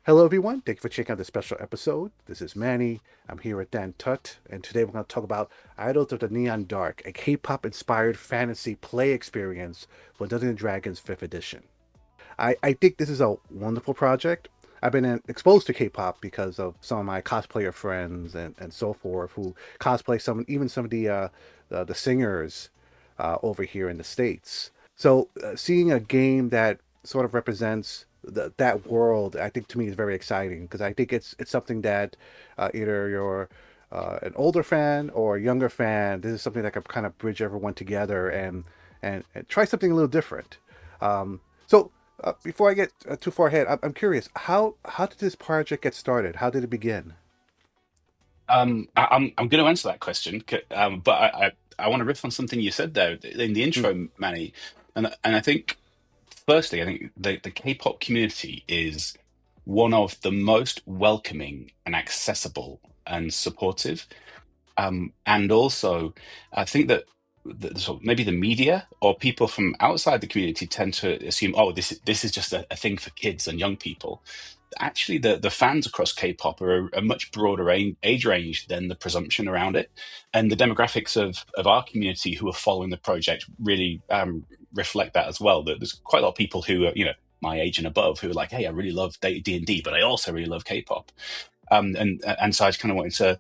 Hello, everyone. Thank you for checking out this special episode. This is Manny. I'm here with Dan Thut, and today we're going to talk about Idols of the Neon Dark, a K-pop inspired fantasy play experience for Dungeons and Dragons 5th edition. I think this is a wonderful project. I've been exposed to K-pop because of some of my cosplayer friends and so forth who cosplay some of the singers over here in the States. So seeing a game that sort of represents that world, I think to me is very exciting because I think it's something that either you're an older fan or a younger fan, this is something that can kind of bridge everyone together and try something a little different. Before I get too far ahead, I'm curious how did this project get started? How did it begin? I'm going to answer that question, but I want to riff on something you said there in the Mm, intro, Manny, and I think firstly, I think the K-pop community is one of the most welcoming and accessible and supportive. And also, I think that sort of maybe the media or people from outside the community tend to assume, oh, this is just a thing for kids and young people. Actually, the fans across K-pop are a much broader age range than the presumption around it, and the demographics of our community who are following the project really reflect that as well. That there's quite a lot of people who are, my age and above who are like, hey, I really love D&D, but I also really love K-pop. And so I just kind of wanted to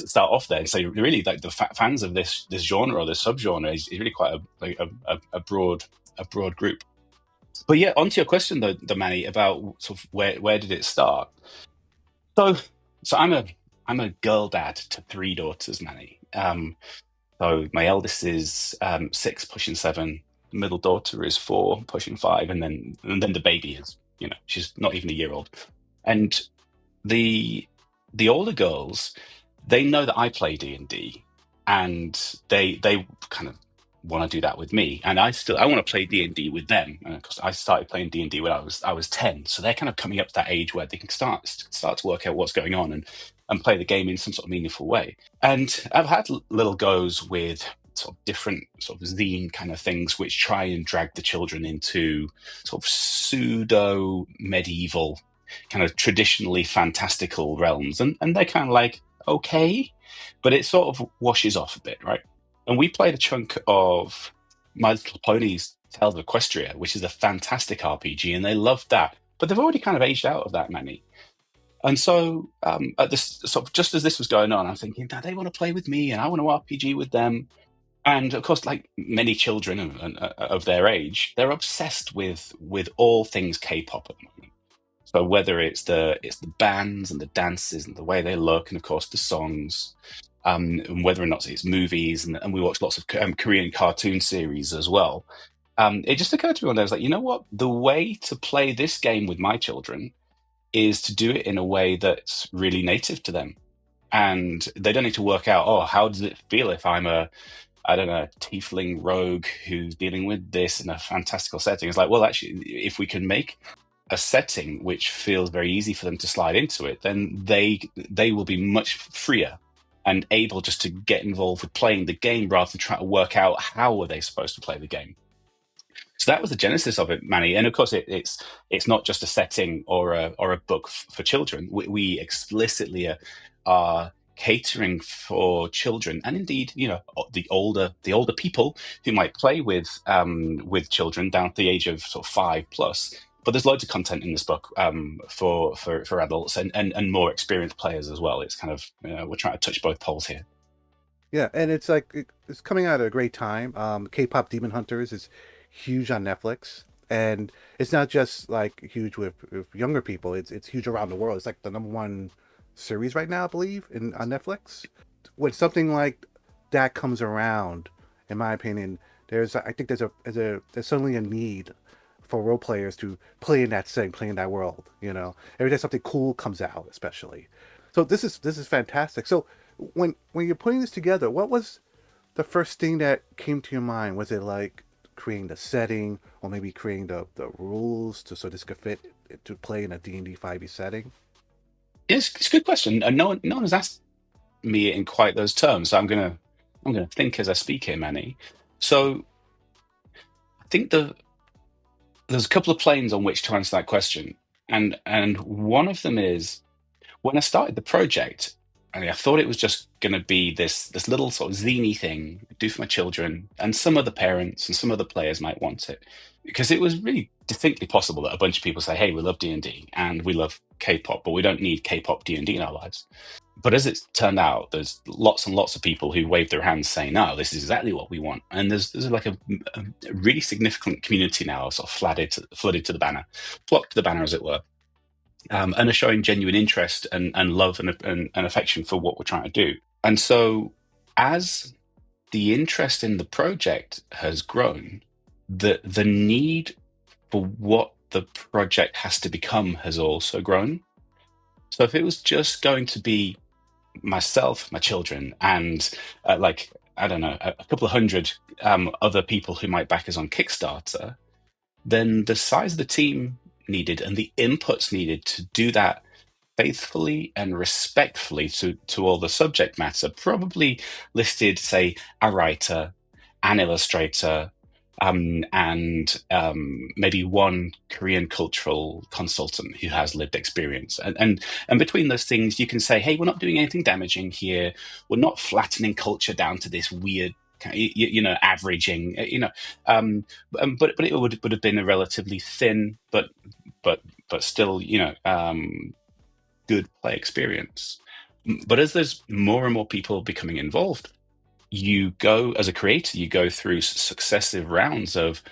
start off there and say, really, like the fans of this genre or this subgenre is really quite a broad group. But yeah, onto your question though, the Manny, about sort of where did it start? So so I'm a girl dad to three daughters, Manny. So my eldest is 6, pushing 7. Middle daughter is 4, pushing 5, and then the baby is, she's not even a year old. And the the older girls, they know that I play D&D, and they kind of want to do that with me, and I want to play D&D with them because I started playing D&D when I was 10, so they're kind of coming up to that age where they can start to work out what's going on and play the game in some sort of meaningful way. And I've had little goes with sort of different sort of zine kind of things which try and drag the children into sort of pseudo medieval kind of traditionally fantastical realms, and they're kind of like, okay, but it sort of washes off a bit, right? And we played a chunk of My Little Pony's Tales of Equestria, which is a fantastic RPG, and they loved that. But they've already kind of aged out of that, Manny. And so, at this sort of just as this was going on, I'm thinking, now they want to play with me, and I want to RPG with them. And of course, like many children of their age, they're obsessed with all things K-pop at the moment. So whether it's the bands and the dances and the way they look, and of course the songs, and whether or not it's movies, and we watch lots of Korean cartoon series as well. It just occurred to me one day, I was like, you know what? The way to play this game with my children is to do it in a way that's really native to them. And they don't need to work out, oh, how does it feel if I'm I don't know, tiefling rogue who's dealing with this in a fantastical setting? It's like, well, actually, if we can make a setting which feels very easy for them to slide into it, then they will be much freer and able just to get involved with playing the game rather than trying to work out how are they supposed to play the game. So that was the genesis of it, Manny. And of course, it's not just a setting or a book for children. We explicitly are catering for children, and indeed, the older people who might play with children down to the age of sort of 5 plus. But there's loads of content in this book for adults and more experienced players as well. It's kind of, we're trying to touch both poles here. yeah, and it's like it's coming out at a great time. K-pop Demon Hunters is huge on Netflix, and it's not just like huge with younger people. It's huge around the world. It's like the number one series right now, I believe, in on Netflix. When something like that comes around, in my opinion, I think there's suddenly a need for role players to play in that setting, play in that world. Every time something cool comes out, especially. So this is fantastic. So when you're putting this together, what was the first thing that came to your mind? Was it like creating the setting, or maybe creating the rules so this could fit to play in a D&D 5e setting? It's a good question, and no one has asked me in quite those terms. So I'm gonna think as I speak here, Manny. So I think there's a couple of planes on which to answer that question. And one of them is, when I started the project, I thought it was just going to be this little sort of zany thing I do for my children, and some other parents and some other players might want it, because it was really distinctly possible that a bunch of people say, "Hey, we love D&D and we love K-pop, but we don't need K-pop D&D in our lives." But as it's turned out, there's lots and lots of people who wave their hands saying, "No, this is exactly what we want." And there's like a really significant community now, sort of flooded to the banner, flocked to the banner, as it were, and are showing genuine interest and love and affection for what we're trying to do. And so, as the interest in the project has grown, the need for what the project has to become has also grown. So if it was just going to be myself, my children, and like, I don't know, a couple of hundred other people who might back us on Kickstarter, then the size of the team needed and the inputs needed to do that faithfully and respectfully to all the subject matter probably listed, say, a writer, an illustrator, and maybe one Korean cultural consultant who has lived experience. And between those things, you can say, hey, we're not doing anything damaging here. We're not flattening culture down to this weird, averaging, but it would have been a relatively thin, but still, good play experience. But as there's more and more people becoming involved, you go, as a creator, you go through successive rounds of,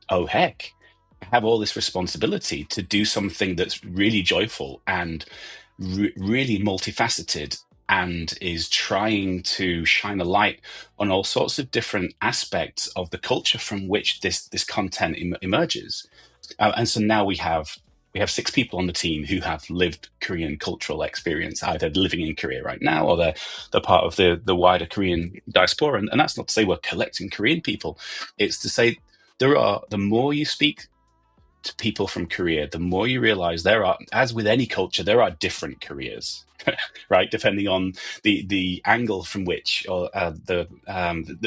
oh heck, I have all this responsibility to do something that's really joyful and really multifaceted, and is trying to shine a light on all sorts of different aspects of the culture from which this content emerges. And so now we have 6 people on the team who have lived Korean cultural experience, either living in Korea right now, or they're part of the wider Korean diaspora. And that's not to say we're collecting Korean people. It's to say the more you speak to people from Korea, the more you realize there are, as with any culture, there are different Koreas, right? Depending on the angle from which, or that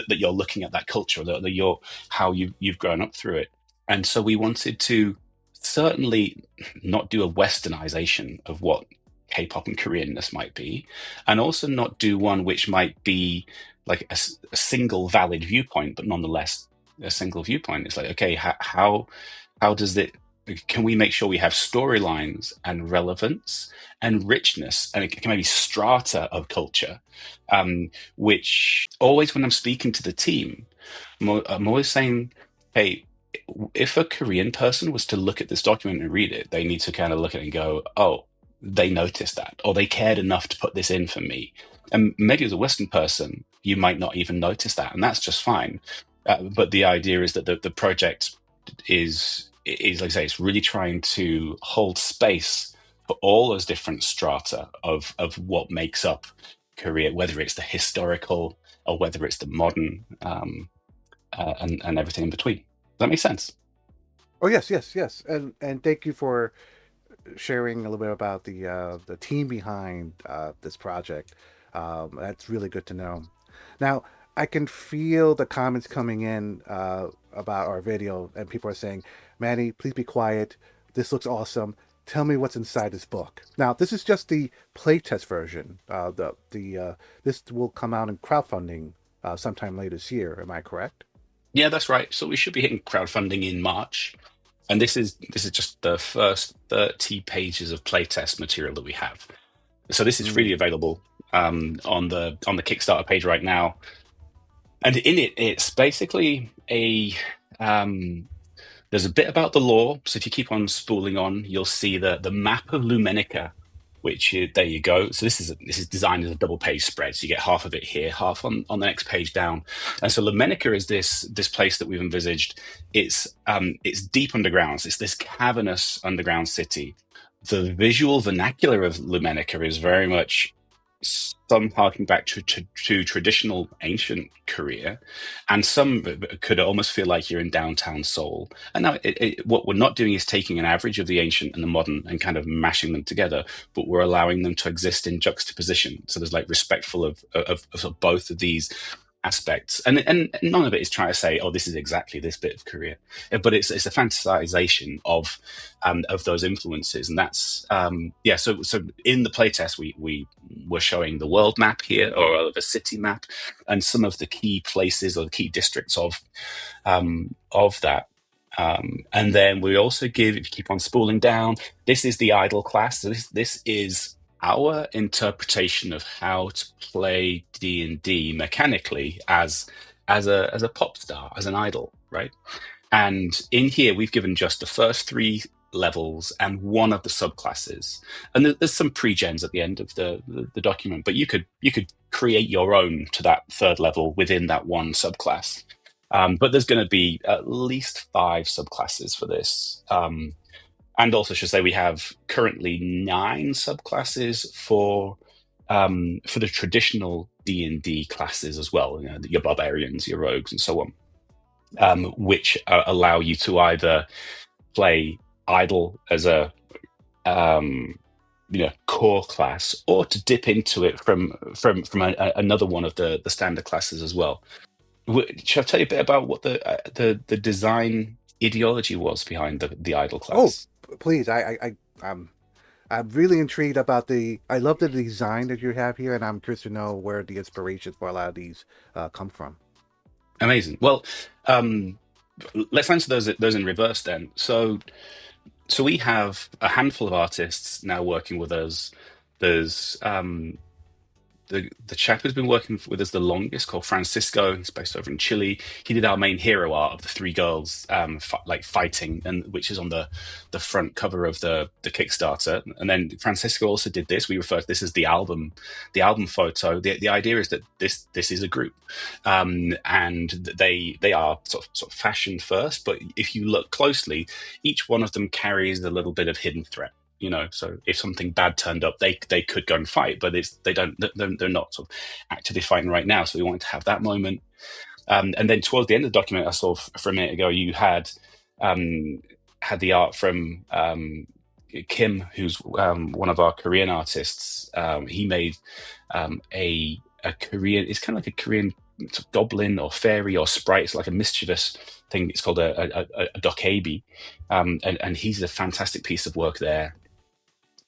you're looking at that culture, how you've grown up through it. And so we wanted to certainly not do a westernization of what K-pop and Koreanness might be, and also not do one which might be like a single valid viewpoint, but nonetheless a single viewpoint. It's like, okay, how does it? Can we make sure we have storylines and relevance and richness and maybe strata of culture, which always, when I'm speaking to the team, I'm always saying, hey, if a Korean person was to look at this document and read it, they need to kind of look at it and go, oh, they noticed that, or they cared enough to put this in for me. And maybe as a Western person, you might not even notice that, and that's just fine. But the idea is that the project is, like I say, it's really trying to hold space for all those different strata of what makes up Korea, whether it's the historical or whether it's the modern, and everything in between. Does that make sense? Oh yes, yes, yes, and thank you for sharing a little bit about the team behind this project. That's really good to know. Now, I can feel the comments coming in about our video, and people are saying, "Manny, please be quiet. This looks awesome. Tell me what's inside this book." Now, this is just the playtest version. This will come out in crowdfunding sometime later this year. Am I correct? Yeah, that's right. So we should be hitting crowdfunding in March. And this is just the first 30 pages of playtest material that we have. So this is freely available on the Kickstarter page right now. And in it, it's basically there's a bit about the lore. So if you keep on spooling on, you'll see the map of Lumenica, which there you go. So this is designed as a double page spread. So you get half of it here, half on the next page down. And so Lumenica is this place that we've envisaged. It's deep underground. It's this cavernous underground city. The visual vernacular of Lumenica is very much some harking back to traditional ancient Korea, and some could almost feel like you're in downtown Seoul. And now, what we're not doing is taking an average of the ancient and the modern and kind of mashing them together, but we're allowing them to exist in juxtaposition. So there's like respectful of both of these aspects, and none of it is trying to say, oh, this is exactly this bit of Korea, but it's a fantasization of those influences, and that's yeah. So in the playtest, we were showing the world map here, or the city map, and some of the key places or the key districts of that. And then we also give, if you keep on spooling down, this is the idol class. So this is our interpretation of how to play D&D mechanically as a pop star, as an idol, right? And in here, we've given just the first 3 levels and one of the subclasses. And there's some pre-gens at the end of the document, but you could create your own to that 3rd level within that one subclass. But there's going to be at least 5 subclasses for this. And also should say we have currently 9 subclasses for the traditional D&D classes as well, your barbarians, your rogues, and so on, which allow you to either play idol as a core class, or to dip into it from another one of the standard classes as well. Shall I tell you a bit about what the design ideology was behind the idol class? Oh, please! I'm really intrigued about I love the design that you have here, and I'm curious to know where the inspiration for a lot of these come from. Amazing. Well, let's answer those in reverse then. So we have a handful of artists now working with us. There's the chap who's been working with us the longest, called Francisco. He's based over in Chile. He did our main hero art of the 3 girls fighting, and which is on the front cover of the Kickstarter. And then Francisco also did this. We refer to this as the album photo. The idea is that this is a group, and they are sort of fashion first. But if you look closely, each one of them carries a little bit of hidden threat. So if something bad turned up, they could go and fight, but they're not sort of actively fighting right now. So we wanted to have that moment. And then towards the end of the document, I saw for a minute ago, you had the art from Kim, who's one of our Korean artists. He made a Korean. It's kind of like a Korean sort of goblin or fairy or sprite. It's like a mischievous thing. It's called a dokebi, and he's a fantastic piece of work there.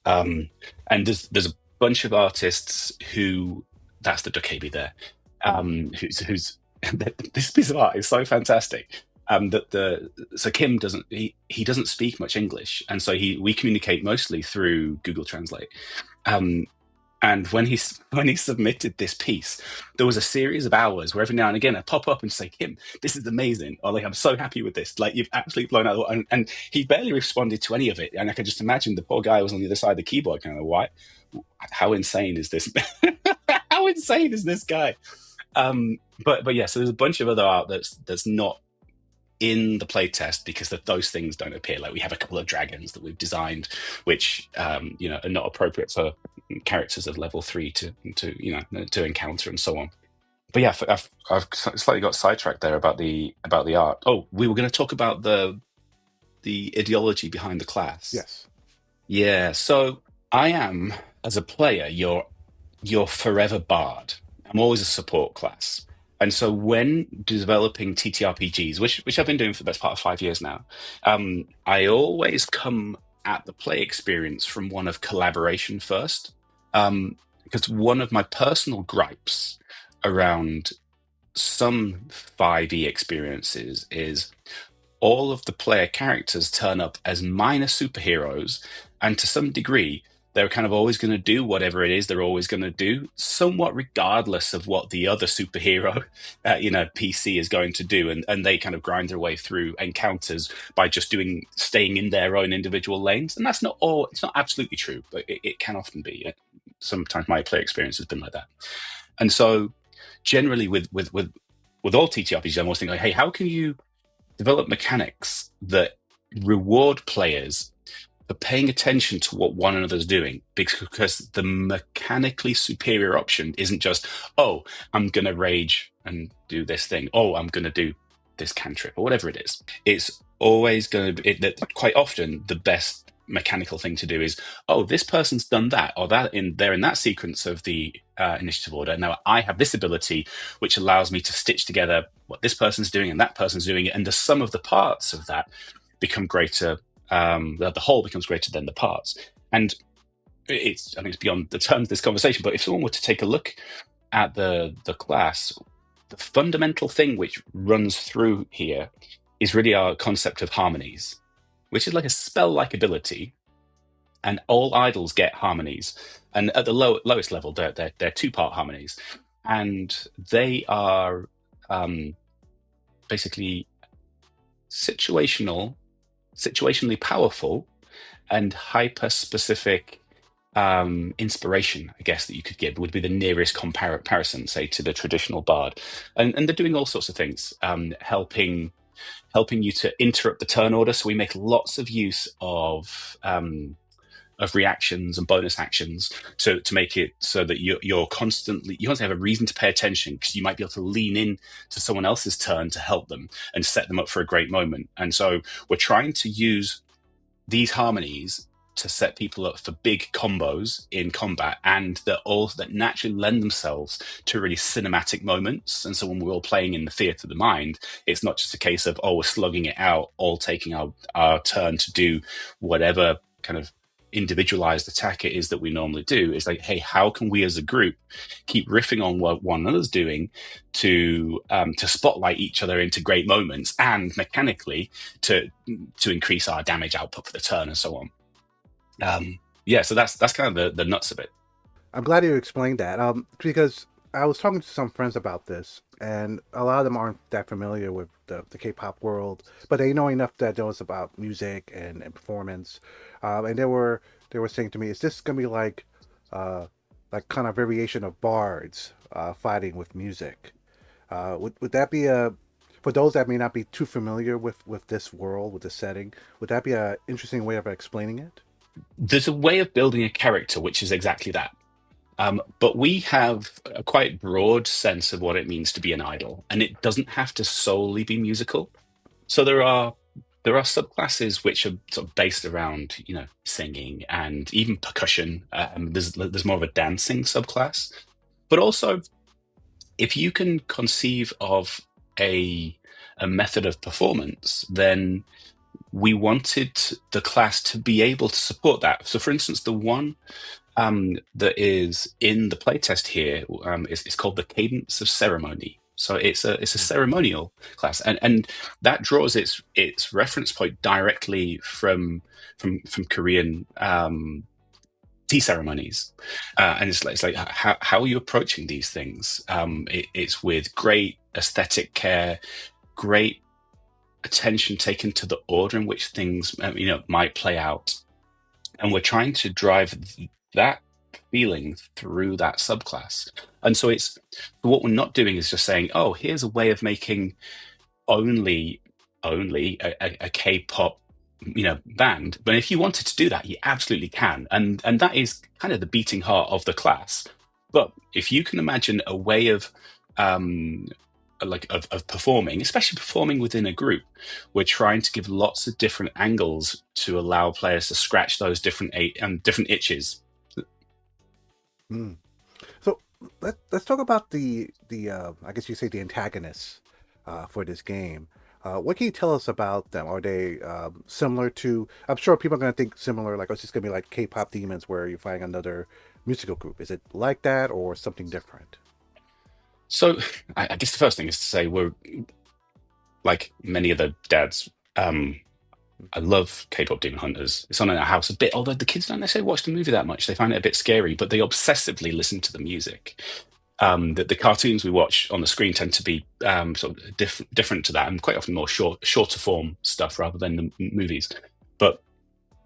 And there's a bunch of artists who, that's the dokebi there, who's this piece of art is so fantastic. So Kim doesn't speak much English, and so we communicate mostly through Google Translate. And when he submitted this piece, there was a series of hours where every now and again I pop up and say, Kim, this is amazing, or like, I'm so happy with this, like, you've absolutely blown out. And he barely responded to any of it. And I could just imagine the poor guy was on the other side of the keyboard, kind of, why? How insane is this? How insane is this guy? But yeah, so there's a bunch of other art that's not in the playtest because those things don't appear. Like, we have a couple of dragons that we've designed, which are not appropriate for characters of level 3 to encounter, and so on. But yeah, I've slightly got sidetracked there about the art. Oh, we were going to talk about the ideology behind the class. Yes. Yeah. So I am, as a player, your forever bard. I'm always a support class. And so when developing TTRPGs, which I've been doing for the best part of 5 years now, I always come at the play experience from one of collaboration first. Because one of my personal gripes around some 5e experiences is all of the player characters turn up as minor superheroes, and to some degree, they're kind of always going to do whatever it is they're always going to do, somewhat regardless of what the other superhero, PC is going to do. And they kind of grind their way through encounters by just staying in their own individual lanes. And it's not absolutely true, but it can often be. Sometimes my play experience has been like that. And so generally with all TTRPGs, I'm always thinking, hey, how can you develop mechanics that reward players for paying attention to what one another's doing? Because the mechanically superior option isn't just, oh, I'm going to rage and do this thing. Oh, I'm going to do this cantrip, or whatever it is. It's always going to be, quite often, the best mechanical thing to do is, oh, this person's done that, or they're in that sequence of the initiative order. Now I have this ability which allows me to stitch together what this person's doing and that person's doing, and the sum of the parts of that become greater. The whole becomes greater than the parts. And I mean, it's beyond the terms of this conversation, but if someone were to take a look at the class, the fundamental thing which runs through here is really our concept of harmonies, which is like a spell-like ability, and all idols get harmonies. And at the lowest level, they're two-part harmonies, and they are basically situationally powerful and hyper-specific inspiration, I guess, that you could give would be the nearest comparison, say, to the traditional bard. And they're doing all sorts of things, helping you to interrupt the turn order. So we make lots of use of reactions and bonus actions to make it so that you constantly have a reason to pay attention, because you might be able to lean in to someone else's turn to help them and set them up for a great moment. And so we're trying to use these harmonies to set people up for big combos in combat, and that naturally lend themselves to really cinematic moments. And so when we're all playing in the theatre of the mind, it's not just a case of, oh, we're slugging it out, all taking our turn to do whatever kind of individualized attack it is that we normally do. It's like, hey, how can we as a group keep riffing on what one another's doing to spotlight each other into great moments, and mechanically to increase our damage output for the turn and so on. So that's kind of the nuts of it. I'm glad you explained that. Because I was talking to some friends about this, and a lot of them aren't that familiar with the K-pop world, but they know enough that knows about music and performance. And they were saying to me, "Is this gonna be like kind of variation of bards fighting with music? Would that be a for those that may not be too familiar with this world, with the setting? Would that be a interesting way of explaining it?" There's a way of building a character which is exactly that. But we have a quite broad sense of what it means to be an idol, and it doesn't have to solely be musical. So there are subclasses which are sort of based around, singing and even percussion. There's more of a dancing subclass, but also if you can conceive of a method of performance, then we wanted the class to be able to support that. So, for instance, the one that is in the playtest here is called the Cadence of Ceremony. So it's a ceremonial class, and that draws its reference point directly from Korean tea ceremonies, and it's like how are you approaching these things? It's with great aesthetic care, great attention taken to the order in which things might play out, and we're trying to drive that feeling through that subclass. And so what we're not doing is just saying, oh, here's a way of making only a K-pop band. But if you wanted to do that, you absolutely can, and that is kind of the beating heart of the class. But if you can imagine a way of of performing, especially performing within a group, we're trying to give lots of different angles to allow players to scratch those different itches. Mm. So let's talk about the I guess you say the antagonists for this game. What can you tell us about them? Are they similar to? I'm sure people are going to think similar, like, oh, it's just going to be like K-pop demons where you're fighting another musical group. Is it like that or something different? So I guess the first thing is to say we're like many other dads. I love K-pop Demon Hunters. It's on in our house a bit, although the kids don't necessarily watch the movie that much. They find it a bit scary, but they obsessively listen to the music. The cartoons we watch on the screen tend to be sort of different to that, and quite often more shorter form stuff rather than the movies. But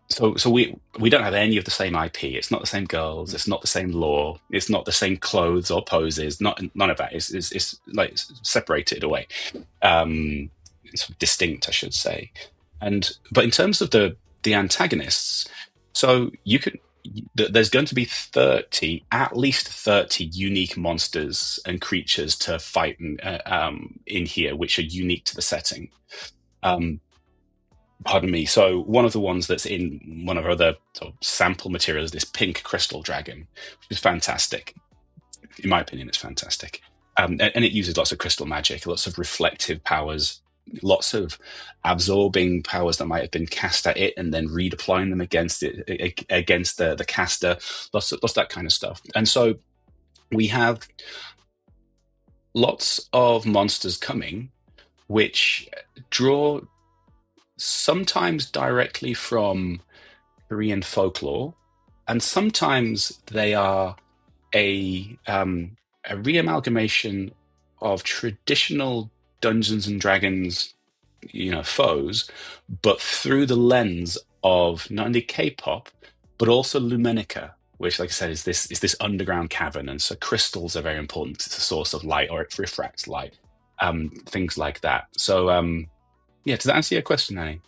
so we don't have any of the same IP. It's not the same girls. It's not the same lore. It's not the same clothes or poses. None of that. It's like separated away. It's distinct, I should say. But in terms of the antagonists, so there's going to be at least 30 unique monsters and creatures to fight in here, which are unique to the setting. Pardon me. So one of the ones that's in one of our other sort of sample materials is this pink crystal dragon, which is fantastic. In my opinion, it's fantastic. And it uses lots of crystal magic, lots of reflective powers, lots of absorbing powers that might have been cast at it and then redeploying them against it, against the caster, lots of that kind of stuff. And so we have lots of monsters coming which draw sometimes directly from Korean folklore, and sometimes they are a reamalgamation of traditional Dungeons and Dragons, foes, but through the lens of not only K-pop but also Lumenica, which, like I said, is this underground cavern, and so crystals are very important. It's a source of light, or it refracts light, things like that. So, yeah, does that answer your question, Annie?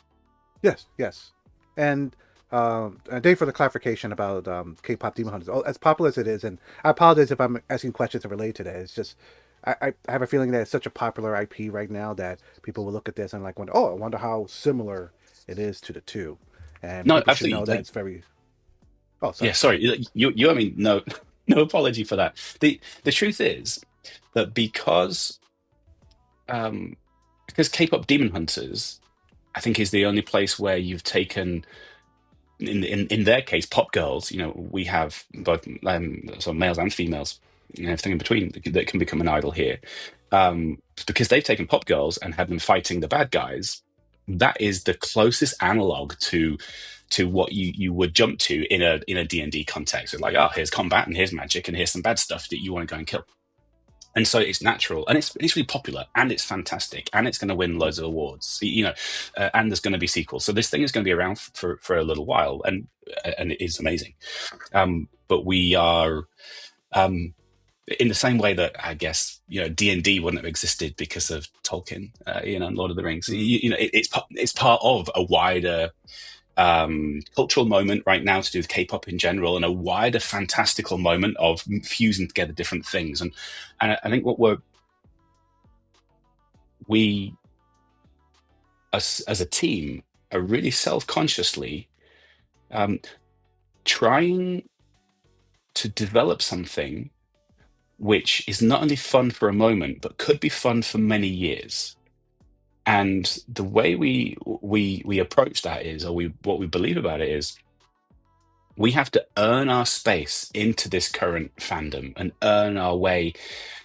Yes, yes. And thank you for the clarification about K-pop Demon Hunters. Oh, as popular as it is, and I apologize if I'm asking questions that relate to that. It's just I have a feeling that it's such a popular IP right now that people will look at this and like wonder, oh, I wonder how similar it is to the two, and No, people should know absolutely. that Like, it's very. Oh, yeah, sorry. sorry. I mean, no, no apology for that. The truth is that um, because K-pop Demon Hunters, I think, is the only place where you've taken, in their case, pop girls. We have both sort of males and females, and everything in between that can become an idol here. Because they've taken pop girls and had them fighting the bad guys. That is the closest analog to what you would jump to in a D&D context. It's like, oh, here's combat and here's magic and here's some bad stuff that you want to go and kill. And so it's natural, and it's really popular, and it's fantastic, and it's going to win loads of awards, and there's going to be sequels. So this thing is going to be around for a little while, and it is amazing. But we are, in the same way that I guess D&D wouldn't have existed because of Tolkien, and Lord of the Rings. Mm. It's part of a wider cultural moment right now to do with K-pop in general, and a wider fantastical moment of fusing together different things. And I think what we as a team are really self-consciously trying to develop something which is not only fun for a moment, but could be fun for many years. And the way we approach that is, or what we believe about it is, we have to earn our space into this current fandom and earn our way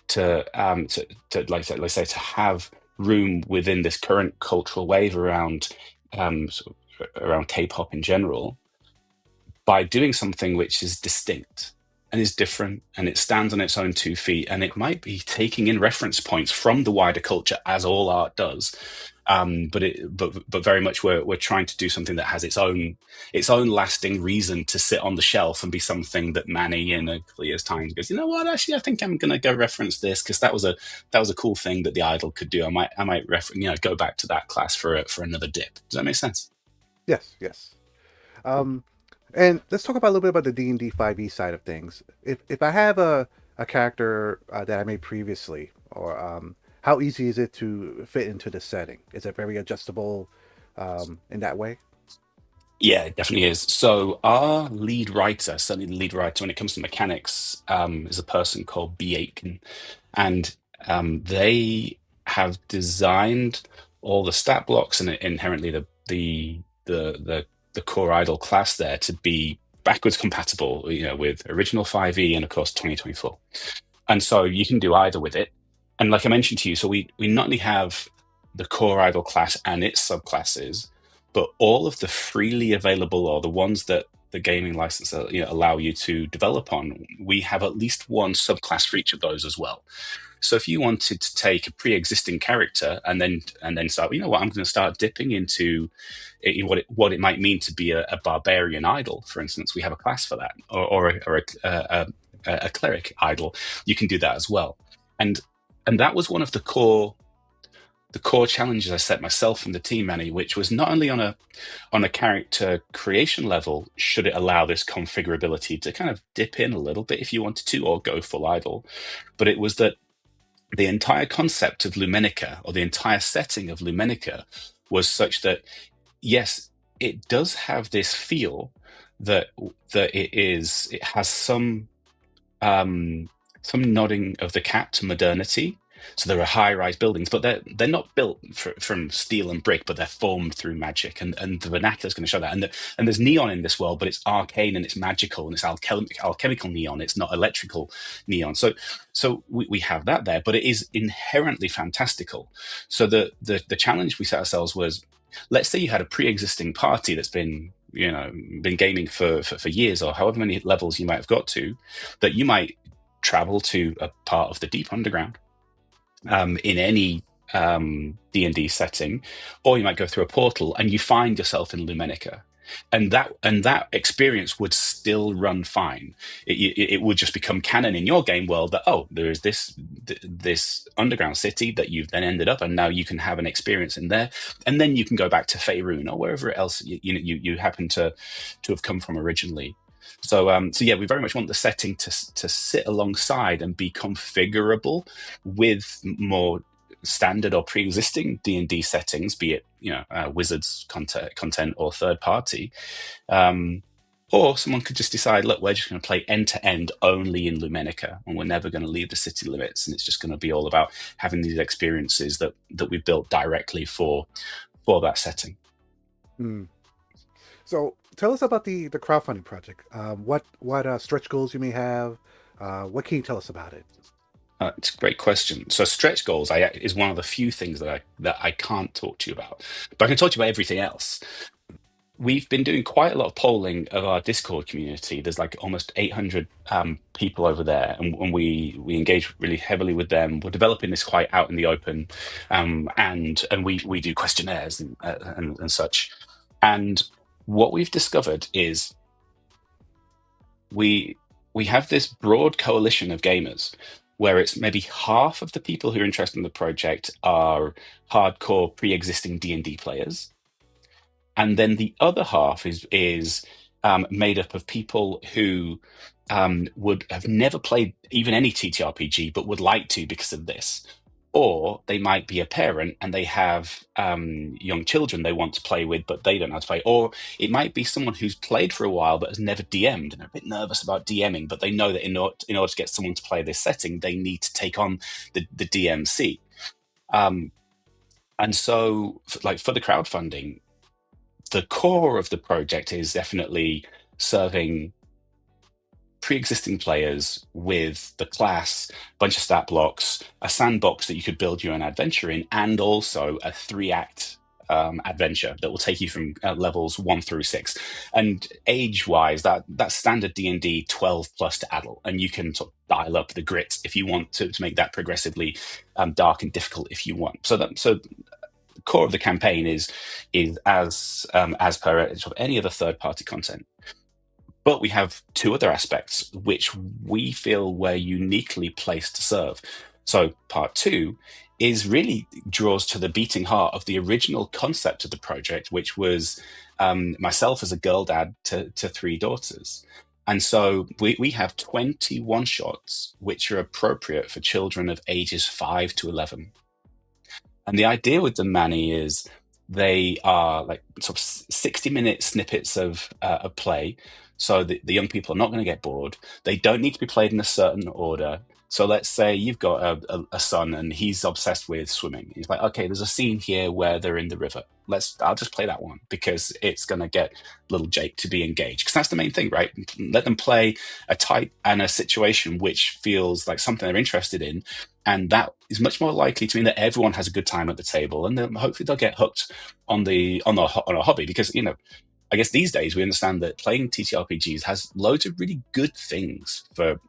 to like I say, to have room within this current cultural wave around around K-pop in general, by doing something which is distinct and is different, and it stands on its own 2 feet, and it might be taking in reference points from the wider culture, as all art does. But very much we're trying to do something that has its own lasting reason to sit on the shelf and be something that Manny in a couple of years' time goes, you know what, actually I think I'm going to go reference this because that was a cool thing that the Idol could do. I might go back to that class for another dip. Does that make sense? Yes, yes. Um, and let's talk about a little bit about the D&D 5e side of things. If I have a character that I made previously, or how easy is it to fit into the setting? Is it very adjustable in that way? Yeah, it definitely is. So our lead writer, certainly the lead writer when it comes to mechanics, is a person called B. Aitken, and they have designed all the stat blocks and inherently the core idol class there to be backwards compatible, with original 5e and of course 2024. And so you can do either with it. And like I mentioned to you, so we not only have the core idol class and its subclasses, but all of the freely available, or the ones that the gaming license allow you to develop on, we have at least one subclass for each of those as well. So if you wanted to take a pre-existing character and then start, I'm going to start dipping into what it might mean to be a barbarian idol, for instance, we have a class for that, or a cleric idol. You can do that as well, and that was one of the core challenges I set myself and the team, Manny, which was not only on a character creation level, should it allow this configurability to kind of dip in a little bit if you wanted to, or go full idol, but it was that the entire concept of Lumenica, or the entire setting of Lumenica, was such that yes, it does have this feel that it has um, some nodding of the cap to modernity. So there are high-rise buildings, but they're not built from steel and brick, but they're formed through magic, and the vernacular is going to show that. And there's neon in this world, but it's arcane and it's magical and it's alchemical neon. It's not electrical neon. So we have that there, but it is inherently fantastical. So the challenge we set ourselves was, let's say you had a pre-existing party that's been gaming for years, or however many levels you might have got to, that you might travel to a part of the deep underground in any D&D setting, or you might go through a portal and you find yourself in Lumenica. And that experience would still run fine. It would just become canon in your game world that, oh, there is this underground city that you've then ended up, and now you can have an experience in there, and then you can go back to Faerun or wherever else you happen to have come from originally. So yeah, we very much want the setting to sit alongside and be configurable with more standard or pre-existing D&D settings, be it Wizards content or third party, or someone could just decide, look, we're just going to play end to end only in Lumenica, and we're never going to leave the city limits, and it's just going to be all about having these experiences that we've built directly for that setting. Hmm. So tell us about the crowdfunding project. What stretch goals you may have? What can you tell us about it? It's a great question. So stretch goals is one of the few things that I can't talk to you about, but I can talk to you about everything else. We've been doing quite a lot of polling of our Discord community. There's like almost 800 people over there, and we engage really heavily with them. We're developing this quite out in the open, and we do questionnaires and such. And what we've discovered is we have this broad coalition of gamers where it's maybe half of the people who are interested in the project are hardcore pre-existing D&D players, and then the other half is made up of people who would have never played even any TTRPG but would like to because of this. Or they might be a parent and they have young children they want to play with, but they don't know how to play. Or it might be someone who's played for a while but has never DM'd and they're a bit nervous about DMing, but they know that in order to get someone to play this setting, they need to take on the DMC. And so, for the crowdfunding, the core of the project is definitely serving pre-existing players with the class, a bunch of stat blocks, a sandbox that you could build your own adventure in, and also a 3-act adventure that will take you from levels 1 through 6. And age-wise, that's standard D&D 12 plus to adult, and you can sort of dial up the grit if you want to make that progressively dark and difficult if you want. So the core of the campaign is as per sort of any other third-party content. But we have 2 other aspects which we feel we're uniquely placed to serve. So part 2 is really draws to the beating heart of the original concept of the project, which was myself as a girl dad to 3 daughters. And so we have 20 one-shots which are appropriate for children of ages 5 to 11. And the idea with them, Manny, is they are like sort of 60-minute snippets of play. So the young people are not going to get bored. They don't need to be played in a certain order. So let's say you've got a son and he's obsessed with swimming. He's like, okay, there's a scene here where they're in the river. I'll just play that one because it's going to get little Jake to be engaged. Because that's the main thing, right? Let them play a type and a situation which feels like something they're interested in. And that is much more likely to mean that everyone has a good time at the table, and then hopefully they'll get hooked on a hobby. Because I guess these days we understand that playing TTRPGs has loads of really good things for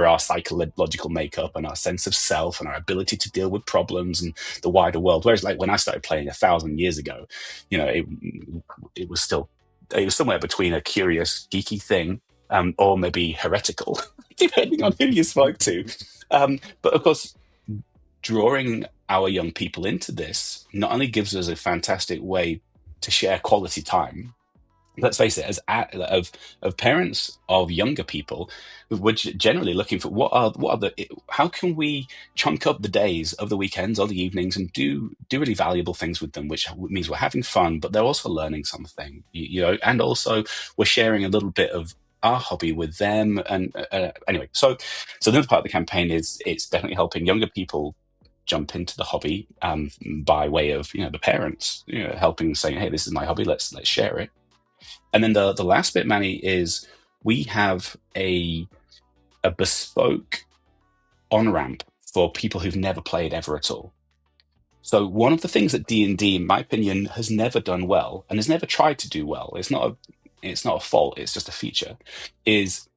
our psychological makeup and our sense of self and our ability to deal with problems and the wider world. Whereas, like when I started playing 1,000 years ago, it was somewhere between a curious, geeky thing or maybe heretical, depending on who you spoke to. But of course, drawing our young people into this not only gives us a fantastic way to share quality time, let's face it, of parents of younger people, we're generally looking for what are the how can we chunk up the days of the weekends or the evenings and do really valuable things with them, which means we're having fun, but they're also learning something, you know, and also we're sharing a little bit of our hobby with them. And anyway, so the other part of the campaign is it's definitely helping younger people jump into the hobby, by way of, you know, the parents, you know, helping, saying, hey, this is my hobby, let's share it. And then the last bit, Manny, is we have a bespoke on ramp for people who've never played ever at all. So one of the things that D&D, in my opinion, has never done well and has never tried to do well, it's not a fault, it's just a feature, is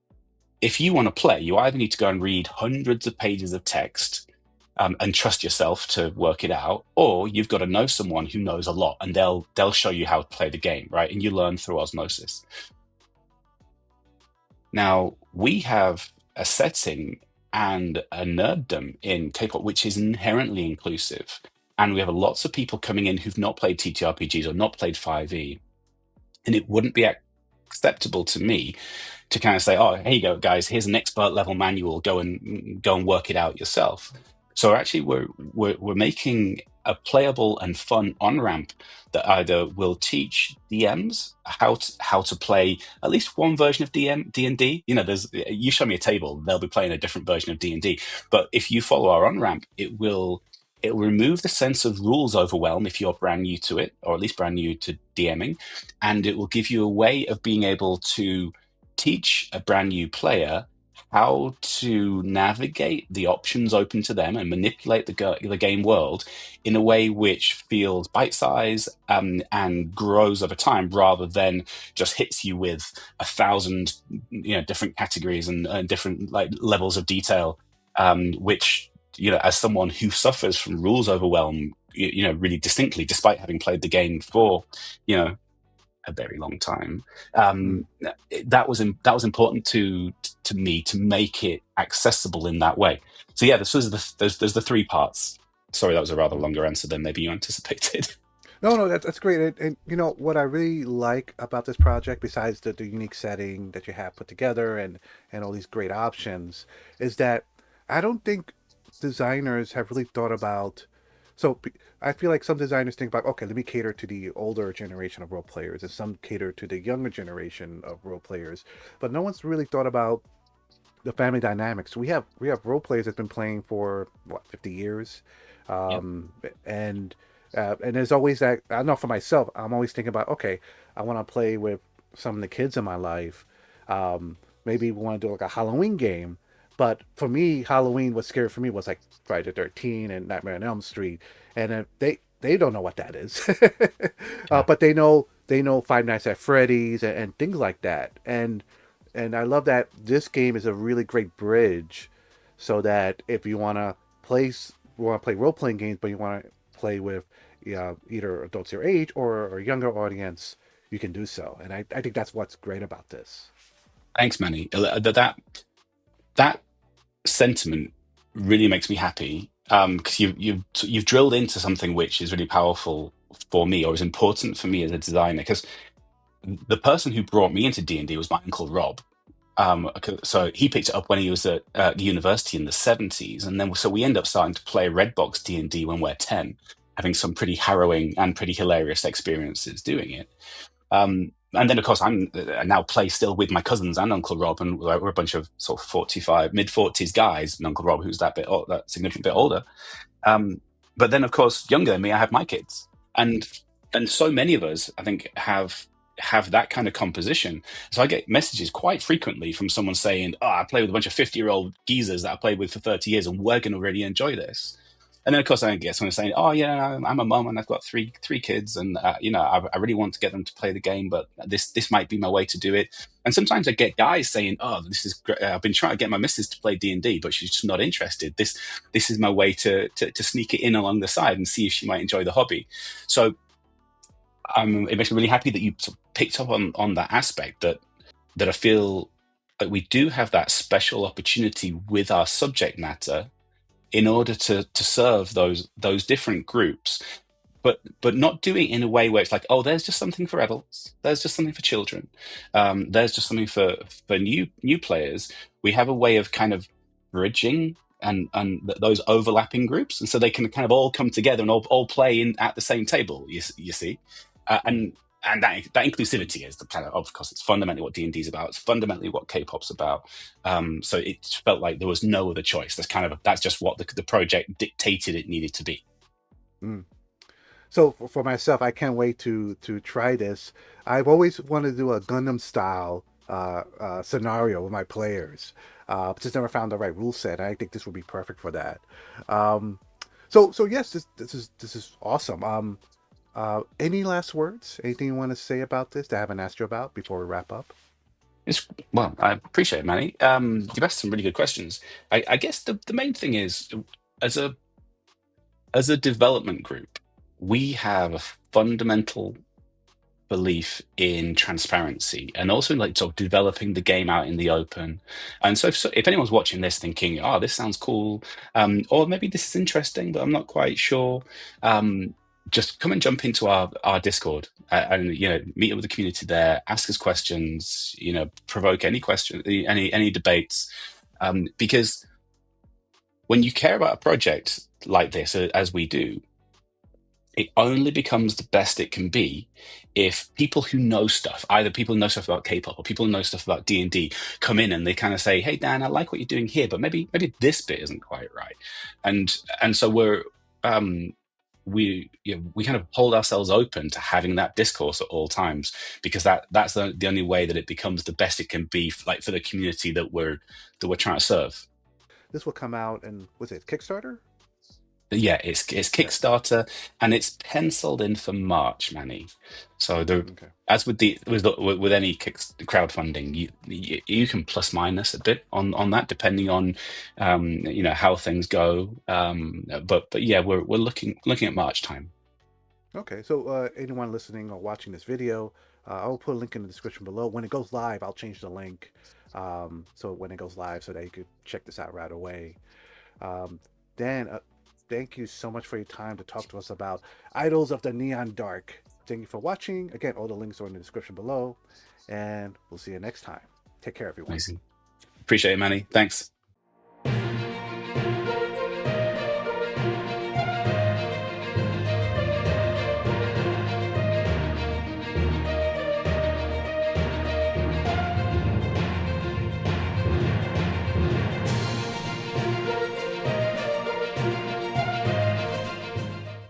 if you want to play, you either need to go and read hundreds of pages of text, and trust yourself to work it out, or you've got to know someone who knows a lot, and they'll show you how to play the game, right? And you learn through osmosis. Now, we have a setting and a nerddom in K-pop which is inherently inclusive, and we have lots of people coming in who've not played TTRPGs or not played 5e, and it wouldn't be acceptable to me to kind of say, oh, here you go, guys, here's an expert level manual, go and work it out yourself. So actually we're making a playable and fun on ramp that either will teach DMs how to play at least one version of D&D. You know, you show me a table, they'll be playing a different version of D&D. But if you follow our on ramp, it will remove the sense of rules overwhelm if you're brand new to it, or at least brand new to DMing, and it will give you a way of being able to teach a brand new player how to navigate the options open to them and manipulate the game world in a way which feels bite-sized, and grows over time, rather than just hits you with 1,000, you know, different categories and different like levels of detail, which, you know, as someone who suffers from rules overwhelm, you know, really distinctly, despite having played the game for, you know, a very long time, Mm. that was important to me to make it accessible in that way. So yeah, this was there's the three parts. Sorry, that was a rather longer answer than maybe you anticipated. No, no, that's great. And you know what I really like about this project, besides the unique setting that you have put together and all these great options, is that I don't think designers have really thought about. So I feel like some designers think about, okay, let me cater to the older generation of role players, and some cater to the younger generation of role players, but no one's really thought about the family dynamics. We have role players that've been playing for what, 50 years, Yep. um, and and there's always that. I know for myself, I'm always thinking about, okay, I want to play with some of the kids in my life. Maybe we want to do like a Halloween game, but for me, Halloween, what's scary for me was like Friday the 13th and Nightmare on Elm Street, and they don't know what that is, Yeah. but they know Five Nights at Freddy's and things like that, and I love that this game is a really great bridge, so that if you want to play role playing games, but you want to play with, yeah, either adults your age or a younger audience, you can do so. And I think that's what's great about this. Thanks, Manny. That sentiment really makes me happy, because you've drilled into something which is really powerful for me, or is important for me as a designer. Because the person who brought me into D&D was my uncle Rob. So he picked it up when he was at the university in the 70s, and then so we end up starting to play Redbox D&D when we're 10, having some pretty harrowing and pretty hilarious experiences doing it. And then, of course, I now play still with my cousins and Uncle Rob, and we're a bunch of sort of 45, mid 40s guys, and Uncle Rob, who's that significant bit older. Um, but then, of course, younger than me, I have my kids, and so many of us, I think, have that kind of composition. So I get messages quite frequently from someone saying, "Oh, I play with a bunch of 50-year-old geezers that I played with for 30 years, and we're going to really enjoy this." And then, of course, I get someone saying, "Oh, yeah, I'm a mum and I've got three kids, and you know, I really want to get them to play the game, but this might be my way to do it." And sometimes I get guys saying, "Oh, this is great. I've been trying to get my missus to play D&D, but she's just not interested. This is my way to sneak it in along the side and see if she might enjoy the hobby." So it makes me really happy that you sort of picked up on that aspect, that I feel like we do have that special opportunity with our subject matter in order to serve those different groups. but not doing it in a way where it's like, oh, there's just something for adults, there's just something for children, there's just something for new players. We have a way of kind of bridging those overlapping groups, and so they can kind of all come together and all play in at the same table. You see, Mm. and that inclusivity is the kind of course, it's fundamentally what D&D is about. It's fundamentally what K-pop's about. So it felt like there was no other choice. That's just what the project dictated it needed to be. Mm. So for myself, I can't wait to try this. I've always wanted to do a Gundam style scenario with my players, but just never found the right rule set. I think this would be perfect for that. Um, so yes, this is awesome. Any last words? Anything you want to say about this that I haven't asked you about before we wrap up? Well, I appreciate it, Manny. You've asked some really good questions. I guess the main thing is, as a development group, we have a fundamental belief in transparency and also in like sort of developing the game out in the open. And if anyone's watching this thinking, oh, this sounds cool, or maybe this is interesting, but I'm not quite sure, just come and jump into our Discord, and meet up with the community there, ask us questions, provoke any question, any debates, because when you care about a project like this, as we do, it only becomes the best it can be if people who know stuff, either people who know stuff about K-pop or people who know stuff about D&D, come in and they kind of say, hey, Dan, I like what you're doing here, but maybe this bit isn't quite right. And so we kind of hold ourselves open to having that discourse at all times, because that's the only way that it becomes the best it can be, like for the community that we're trying to serve. This will come out, and was it Kickstarter? Yeah, it's Yeah. Kickstarter, and it's penciled in for March, Manny. So Okay. as with any crowdfunding, you can plus minus a bit on that depending on how things go. But yeah, we're looking at March time. Okay, so anyone listening or watching this video, I'll put a link in the description below. When it goes live, I'll change the link, so when it goes live, so that you could check this out right away. Um, Dan, thank you so much for your time to talk to us about Idols of the Neon Dark. Thank you for watching. Again, all the links are in the description below, and we'll see you next time. Take care, everyone. Amazing. Appreciate it, Manny. Thanks.